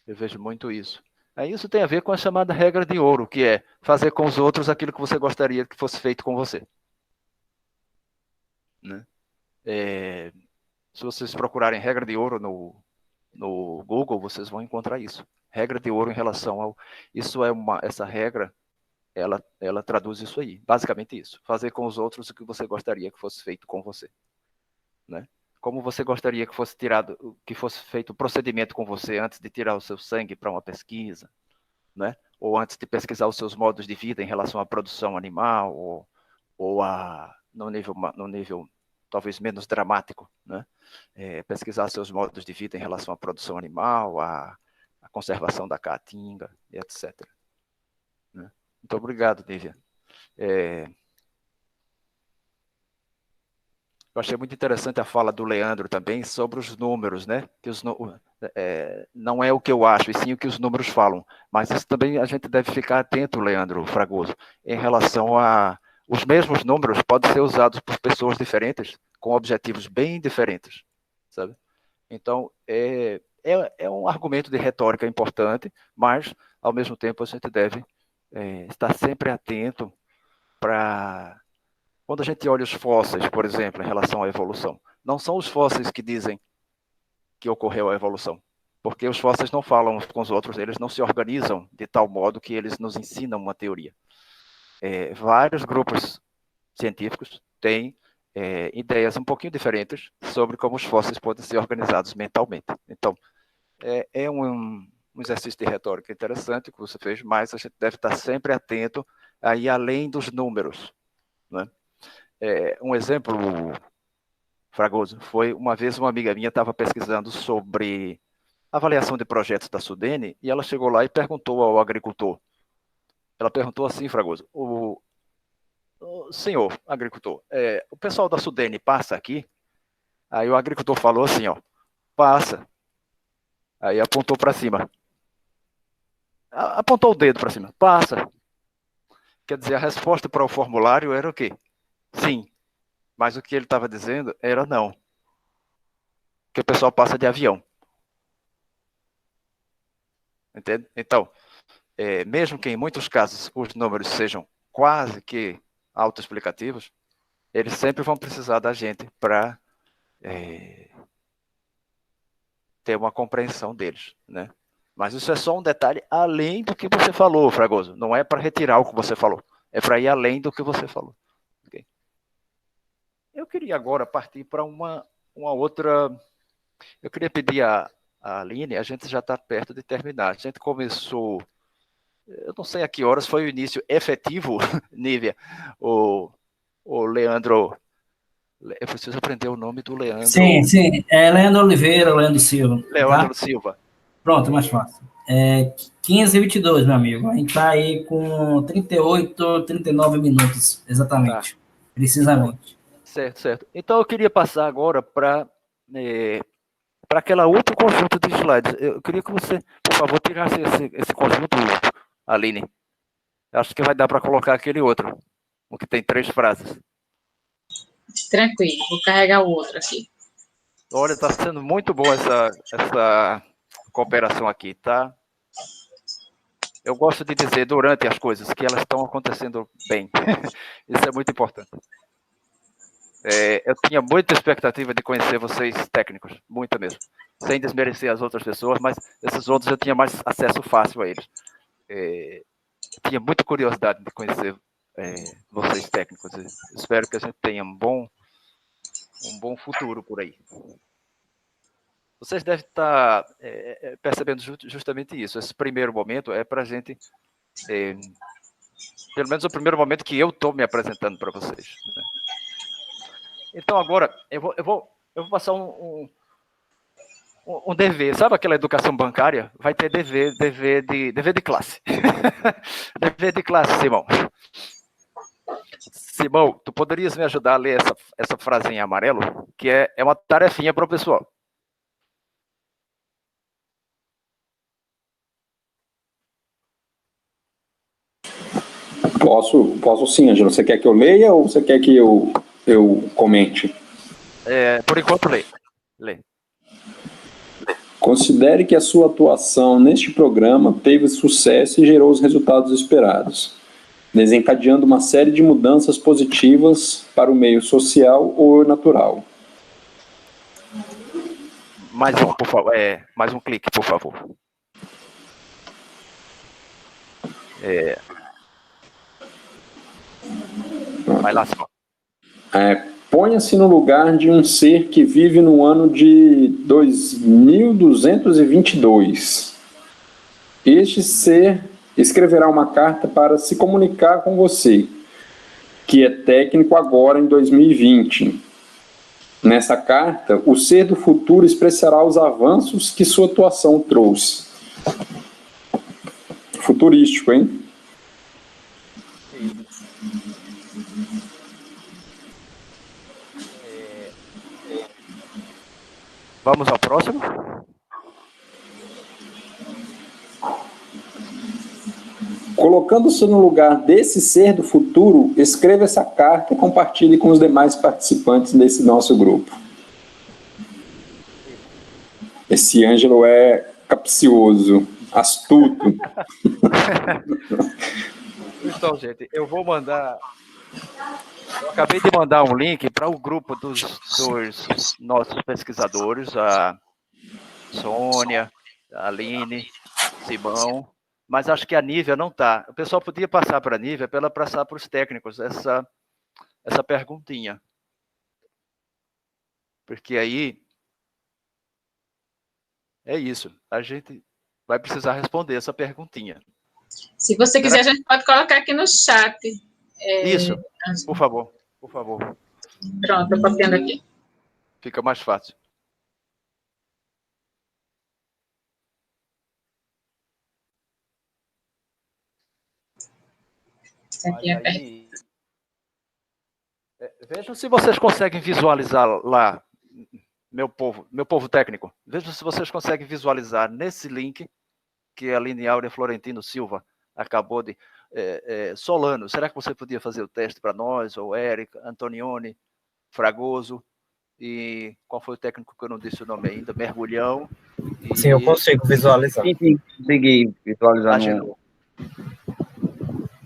Eu vejo muito isso. Aí isso tem a ver com a chamada regra de ouro, que é fazer com os outros aquilo que você gostaria que fosse feito com você. Né? Se vocês procurarem regra de ouro no Google, vocês vão encontrar isso. Regra de ouro em relação ao... Essa regra, ela traduz isso aí, basicamente isso. Fazer com os outros o que você gostaria que fosse feito com você. Né? Como você gostaria que fosse feito o procedimento com você antes de tirar o seu sangue para uma pesquisa, né? Ou antes de pesquisar os seus modos de vida em relação à produção animal, ou no nível talvez menos dramático, né? Pesquisar seus modos de vida em relação à produção animal, à conservação da caatinga, etc. Né? Muito obrigado, Nívia. Eu achei muito interessante a fala do Leandro também sobre os números, né? Que não é o que eu acho, e sim o que os números falam. Mas isso também a gente deve ficar atento, Leandro Fragoso, em relação a... Os mesmos números podem ser usados por pessoas diferentes, com objetivos bem diferentes, sabe? Então, é um argumento de retórica importante, mas, ao mesmo tempo, a gente deve estar sempre atento para... Quando a gente olha os fósseis, por exemplo, em relação à evolução, não são os fósseis que dizem que ocorreu a evolução, porque os fósseis não falam uns com os outros, eles não se organizam de tal modo que eles nos ensinam uma teoria. Vários grupos científicos têm ideias um pouquinho diferentes sobre como os fósseis podem ser organizados mentalmente. Então, é um exercício de retórica interessante que você fez, mas a gente deve estar sempre atento a ir além dos números, né? Um exemplo, Fragoso, foi uma vez uma amiga minha estava pesquisando sobre avaliação de projetos da Sudene e ela chegou lá e perguntou ao agricultor. Ela perguntou assim, Fragoso, o senhor agricultor, o pessoal da Sudene passa aqui? Aí o agricultor falou assim, ó, passa. Aí apontou para cima. Apontou o dedo para cima, passa. Quer dizer, a resposta para o formulário era o quê? Sim, mas o que ele estava dizendo era não. Que o pessoal passa de avião. Entende? Então, mesmo que em muitos casos os números sejam quase que autoexplicativos, eles sempre vão precisar da gente para ter uma compreensão deles, né? Mas isso é só um detalhe além do que você falou, Fragoso. Não é para retirar o que você falou, é para ir além do que você falou. Okay? Eu queria agora partir para uma outra... Eu queria pedir a Aline, a gente já está perto de terminar. A gente começou... Eu não sei a que horas foi o início efetivo, Nívia, o Leandro... Eu preciso aprender o nome do Leandro. Sim, Leandro Oliveira, Leandro Silva. Leandro Tá? Silva. Pronto, mais fácil. 15h22, meu amigo. A gente está aí com 38, 39 minutos, exatamente. Tá. Precisamente. Certo. Então, eu queria passar agora para aquela outro conjunto de slides. Eu queria que você, por favor, tirasse esse conjunto, Aline. Acho que vai dar para colocar aquele outro, o que tem 3 frases. Tranquilo, vou carregar o outro aqui. Olha, está sendo muito bom essa cooperação aqui, tá? Eu gosto de dizer durante as coisas que elas estão acontecendo bem. Isso é muito importante. Eu tinha muita expectativa de conhecer vocês técnicos, muita mesmo. Sem desmerecer as outras pessoas, mas esses outros eu tinha mais acesso fácil a eles. Tinha muita curiosidade de conhecer vocês técnicos. Espero que a gente tenha um bom futuro por aí. Vocês devem estar percebendo justamente isso. Esse primeiro momento é para a gente, pelo menos o primeiro momento que eu estou me apresentando para vocês. Né? Então agora eu vou passar um dever. Sabe aquela educação bancária? Vai ter dever de classe. Dever de classe, Simão. Simão, tu poderias me ajudar a ler essa frase em amarelo? Que é uma tarefinha para o pessoal. Posso sim, Ângelo. Você quer que eu leia ou você quer que eu comente? Por enquanto, lê. Considere que a sua atuação neste programa teve sucesso e gerou os resultados esperados, desencadeando uma série de mudanças positivas para o meio social ou natural. Mais um, por favor. Mais um clique, por favor. Vai lá, Simão. Ponha-se no lugar de um ser que vive no ano de 2222. Este ser escreverá uma carta para se comunicar com você, que é técnico agora em 2020. Nessa carta, o ser do futuro expressará os avanços que sua atuação trouxe. Futurístico, hein? Vamos ao próximo? Colocando-se no lugar desse ser do futuro, escreva essa carta e compartilhe com os demais participantes desse nosso grupo. Esse Ângelo é capcioso, astuto. Então, gente, eu vou mandar... Eu acabei de mandar um link para o grupo dos nossos pesquisadores, a Sônia, a Aline, Simão, mas acho que a Nívia não está. O pessoal podia passar para a Nívia para ela passar para os técnicos essa perguntinha. Porque aí é isso, a gente vai precisar responder essa perguntinha. Se você quiser, a gente pode colocar aqui no chat. Isso, por favor, por favor. Pronto, estou copiando aqui. Fica mais fácil. Aqui é Vejam se vocês conseguem visualizar lá, meu povo técnico. Vejam se vocês conseguem visualizar nesse link que a Aline Áurea Florentino Silva acabou de... Solano, será que você podia fazer o teste para nós? Ou Érica, Antonioni, Fragoso, e qual foi o técnico que eu não disse o nome ainda? Mergulhão. Sim, eu consigo visualizar. Sim, consegui visualizar.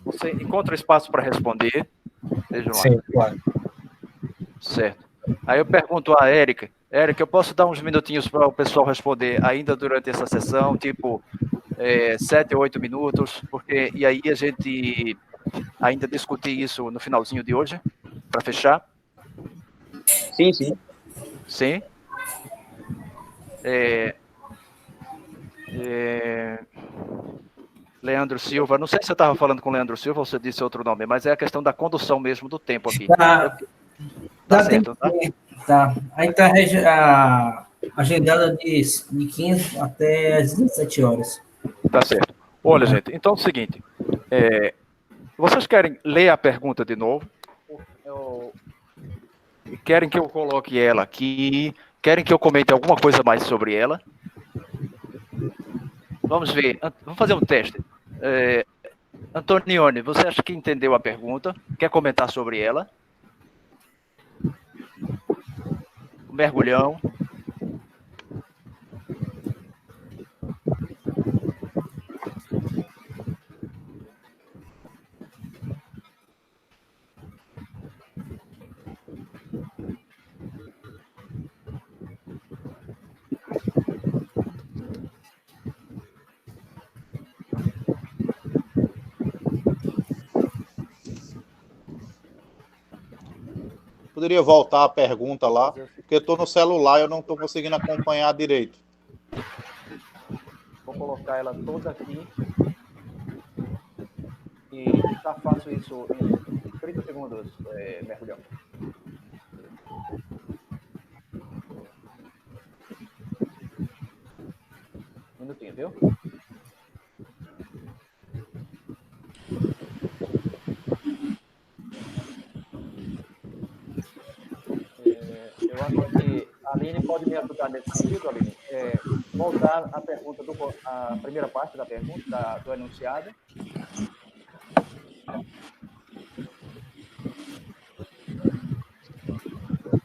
Você encontra espaço para responder? Vejam lá. Sim, claro. Certo. Aí eu pergunto a Érica, eu posso dar uns minutinhos para o pessoal responder ainda durante essa sessão, tipo 7 ou 8 minutos, e aí a gente ainda discutir isso no finalzinho de hoje, para fechar? Sim, sim. Sim? Leandro Silva, não sei se você estava falando com o Leandro Silva ou você disse outro nome, mas é a questão da condução mesmo do tempo aqui. Tá certo, tá? Tá. Aí está agendada de 15 até as 17 horas. Tá certo. Olha, gente, então é o seguinte, vocês querem ler a pergunta de novo? Querem que eu coloque ela aqui? Querem que eu comente alguma coisa mais sobre ela? Vamos ver, vamos fazer um teste. Antonioni, você acha que entendeu a pergunta? Quer comentar sobre ela? Mergulhão. Poderia voltar a pergunta lá, porque eu estou no celular e eu não estou conseguindo acompanhar direito. Vou colocar ela toda aqui. E já faço isso em 30 segundos, Mergulhão. Um minutinho, viu? Eu acho que a Aline pode me ajudar nesse sentido, Aline. Voltar a pergunta, a primeira parte da pergunta, do enunciado.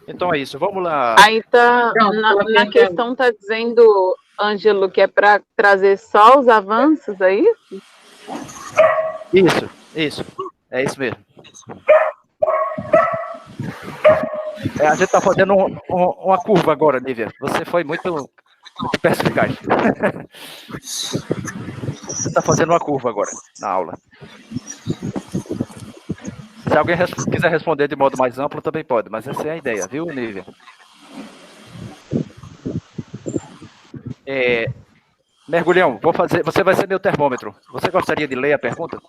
Então é isso, vamos lá. Aí tá, na questão está dizendo, Ângelo, que é para trazer só os avanços, é isso? Isso, é isso mesmo. A gente está fazendo uma curva agora, Nívia. Você foi muito perspicaz. Você está fazendo uma curva agora, na aula. Se alguém quiser responder de modo mais amplo, também pode, mas essa é a ideia, viu, Nívia? Mergulhão, você vai ser meu termômetro. Você gostaria de ler a pergunta?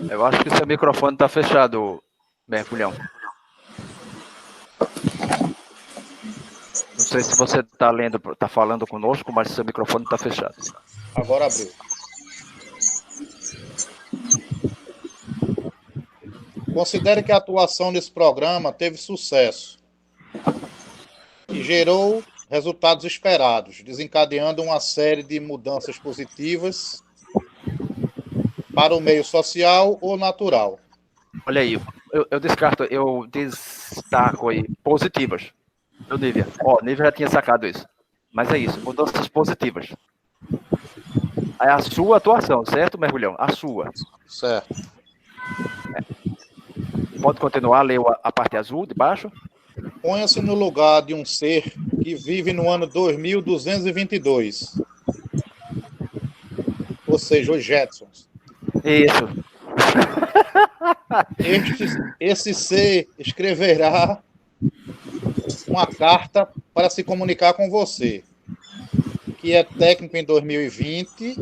Eu acho que seu microfone está fechado, Mergulhão. Não sei se você está falando conosco, mas seu microfone está fechado. Agora abriu. Considere que a atuação nesse programa teve sucesso e gerou resultados esperados, desencadeando uma série de mudanças positivas para o meio social ou natural. Olha aí, eu destaco aí positivas. Do Nívia. Nívia já tinha sacado isso. Mas é isso, mudanças positivas. É a sua atuação, certo, Mergulhão? A sua. Certo. Pode continuar a ler a parte azul de baixo? Ponha-se no lugar de um ser que vive no ano 2222. Ou seja, os Jetsons. Isso. Esse ser escreverá uma carta para se comunicar com você, que é técnico em 2020.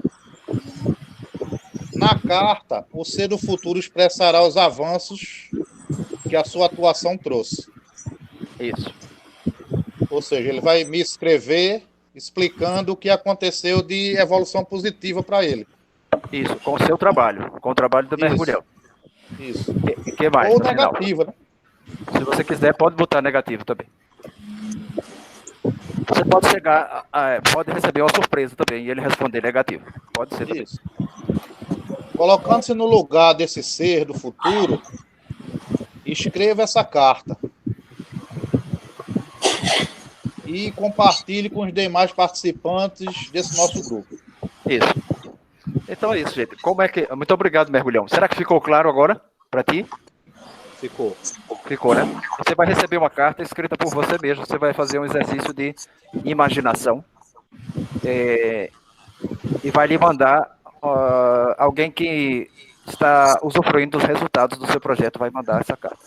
Na carta, o ser do futuro expressará os avanços que a sua atuação trouxe. Isso. Ou seja, ele vai me escrever explicando o que aconteceu de evolução positiva para ele. Isso, com o seu trabalho, com o trabalho do Mergulhão. Isso. Que mais? Ou negativa, né? Se você quiser, pode botar negativo também. Você pode pode receber uma surpresa também e ele responder negativo. Pode ser também. Isso. Colocando-se no lugar desse ser do futuro, escreva essa carta e compartilhe com os demais participantes desse nosso grupo. Isso. Então é isso, gente. Muito obrigado, Mergulhão. Será que ficou claro agora para ti? Ficou. Ficou, né? Você vai receber uma carta escrita por você mesmo. Você vai fazer um exercício de imaginação e vai lhe mandar alguém que está usufruindo dos resultados do seu projeto, vai mandar essa carta.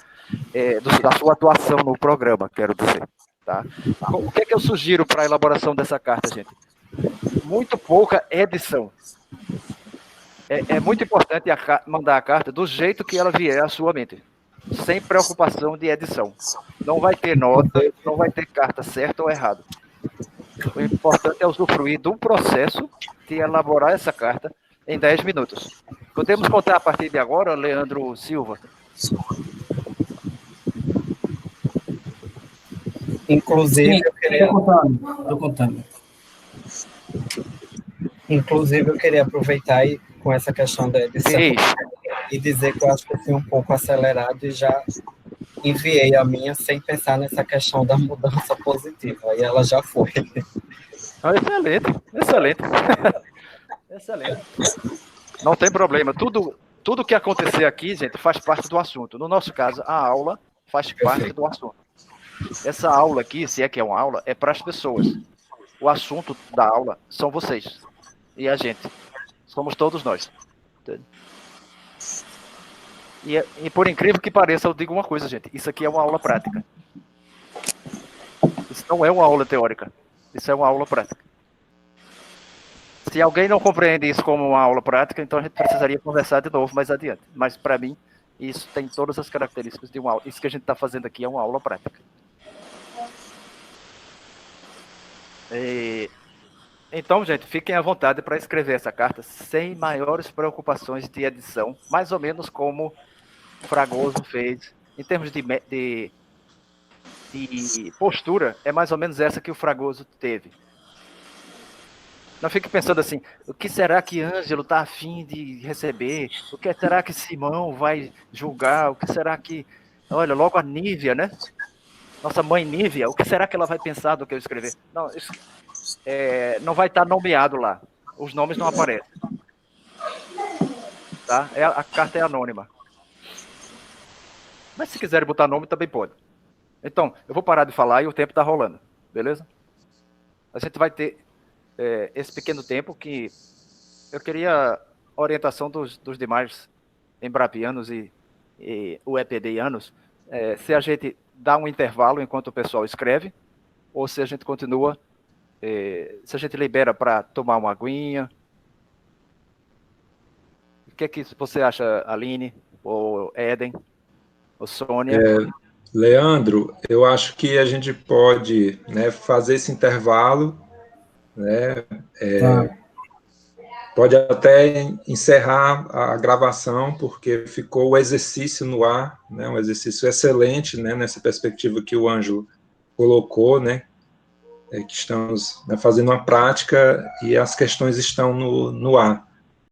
Da sua atuação no programa, quero dizer. Tá? O que é que eu sugiro para a elaboração dessa carta, gente? Muito pouca edição. É muito importante mandar a carta do jeito que ela vier à sua mente, sem preocupação de edição. Não vai ter nota, não vai ter carta certa ou errada. O importante é usufruir do processo de elaborar essa carta em 10 minutos. Podemos contar a partir de agora, Leandro Silva? Inclusive, eu queria... Estou contando. Inclusive, eu queria aproveitar com essa questão da edição e dizer que eu acho que eu fui um pouco acelerado e já enviei a minha sem pensar nessa questão da mudança positiva. E ela já foi. Excelente, excelente. Excelente. Não tem problema. Tudo que acontecer aqui, gente, faz parte do assunto. No nosso caso, a aula faz parte do assunto. Essa aula aqui, se é que é uma aula, é para as pessoas. O assunto da aula são vocês e a gente. Somos todos nós. E por incrível que pareça, eu digo uma coisa, gente. Isso aqui é uma aula prática. Isso não é uma aula teórica. Isso é uma aula prática. Se alguém não compreende isso como uma aula prática, então a gente precisaria conversar de novo mais adiante. Mas, para mim, isso tem todas as características de uma aula. Isso que a gente está fazendo aqui é uma aula prática. Então, gente, fiquem à vontade para escrever essa carta sem maiores preocupações de edição, mais ou menos como Fragoso fez. Em termos de postura, é mais ou menos essa que o Fragoso teve. Não fique pensando assim, o que será que Ângelo está afim de receber? O que será que Simão vai julgar? O que será que... Olha, logo a Nívia, né? Nossa mãe Nívia, o que será que ela vai pensar do que eu escrever? Não, isso não vai estar nomeado lá. Os nomes não aparecem. Tá? A carta é anônima. Mas se quiserem botar nome, também pode. Então, eu vou parar de falar e o tempo está rolando. Beleza? A gente vai ter esse pequeno tempo que eu queria a orientação dos demais embrapianos e UEPDianos, se a gente dá um intervalo enquanto o pessoal escreve, ou se a gente continua, se a gente libera para tomar uma aguinha, O que é que você acha, Aline, ou Éden, ou Sônia? Leandro, eu acho que a gente pode, né, fazer esse intervalo, né, pode até encerrar a gravação, porque ficou o exercício no ar, né, um exercício excelente, né, nessa perspectiva que o Ângelo colocou, né, que estamos, né, fazendo uma prática e as questões estão no ar.